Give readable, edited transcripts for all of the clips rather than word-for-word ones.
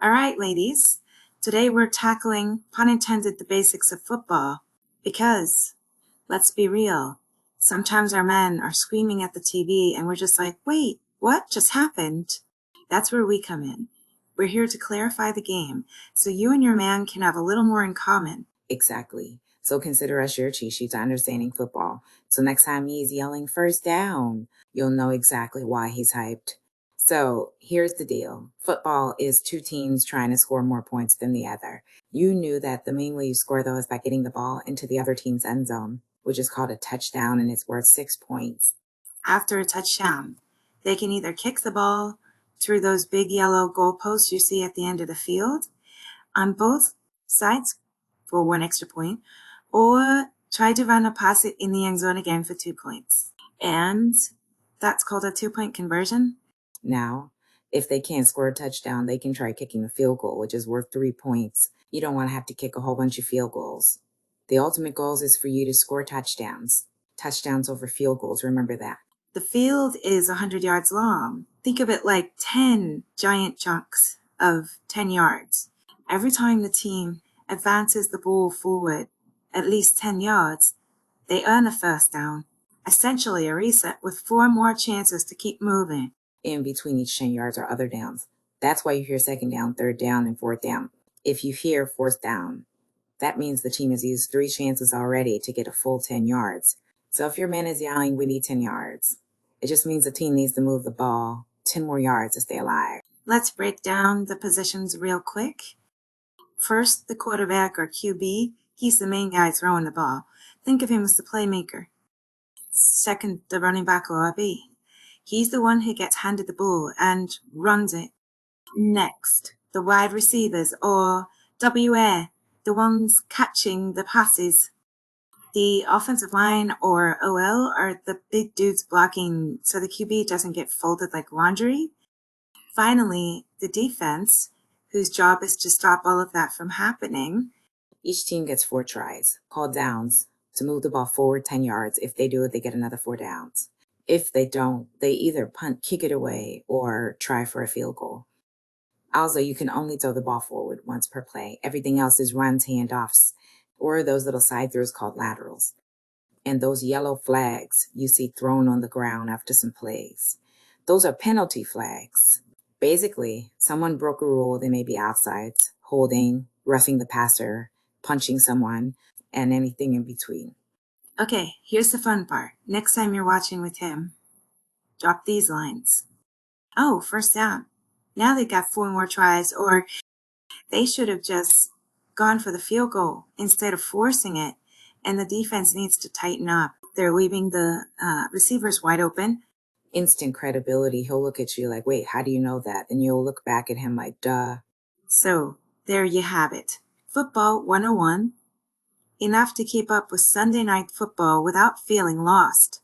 All right, ladies. Today we're tackling, pun intended, the basics of football. Because, let's be real, sometimes our men are screaming at the TV and we're just like, wait, what just happened? That's where we come in. We're here to clarify the game so you and your man can have a little more in common. Exactly. So consider us your cheat sheet to understanding football. So next time he's yelling first down, you'll know exactly why he's hyped. So here's the deal. Football is two teams trying to score more points than the other. You knew that the main way you score, though, is by getting the ball into the other team's end zone, which is called a touchdown, and it's worth 6 points. After a touchdown, they can either kick the ball through those big yellow goalposts you see at the end of the field on both sides for 1 extra point, or try to run a pass it in the end zone again for 2 points. And that's called a 2-point conversion. Now, if they can't score a touchdown, they can try kicking a field goal, which is worth 3 points. You don't want to have to kick a whole bunch of field goals. The ultimate goal is for you to score touchdowns. Touchdowns over field goals, remember that. The field is 100 yards long. Think of it like 10 giant chunks of 10 yards. Every time the team advances the ball forward at least 10 yards, they earn a first down, essentially a reset with 4 more chances to keep moving. In between each 10 yards are other downs. That's why you hear second down, third down, and fourth down. If you hear fourth down, that means the team has used 3 chances already to get a full 10 yards. So if your man is yelling, we need 10 yards, it just means the team needs to move the ball 10 more yards to stay alive. Let's break down the positions real quick. First, the quarterback or QB, he's the main guy throwing the ball. Think of him as the playmaker. Second, the running back or RB. He's the one who gets handed the ball and runs it. Next, the wide receivers or WA, the ones catching the passes. The offensive line or OL are the big dudes blocking so the QB doesn't get folded like laundry. Finally, the defense, whose job is to stop all of that from happening. Each team gets 4 tries, called downs, to move the ball forward 10 yards. If they do it, they get another 4 downs. If they don't, they either punt, kick it away, or try for a field goal. Also, you can only throw the ball forward once per play. Everything else is runs, handoffs, or those little side throws called laterals. And those yellow flags you see thrown on the ground after some plays, those are penalty flags. Basically, someone broke a rule. They may be offsides, holding, roughing the passer, punching someone, and anything in between. Okay, here's the fun part. Next time you're watching with him, drop these lines. Oh, first down. Now they got 4 more tries, or they should have just gone for the field goal instead of forcing it, and the defense needs to tighten up. They're leaving the receivers wide open. Instant credibility. He'll look at you like, wait, how do you know that? And you'll look back at him like, duh. So, there you have it. Football 101. Enough to keep up with Sunday night football without feeling lost.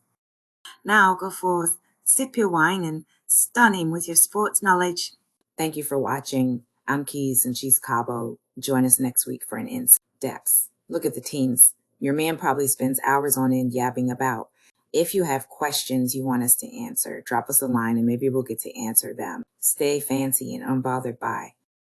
Now go forth, sip your wine, and stun him with your sports knowledge. Thank you for watching. I'm Kizzz and she's Cabo. Join us next week for an in-depth look at the teams. Your man probably spends hours on end yabbing about. If you have questions you want us to answer, drop us a line and maybe we'll get to answer them. Stay fancy and unbothered by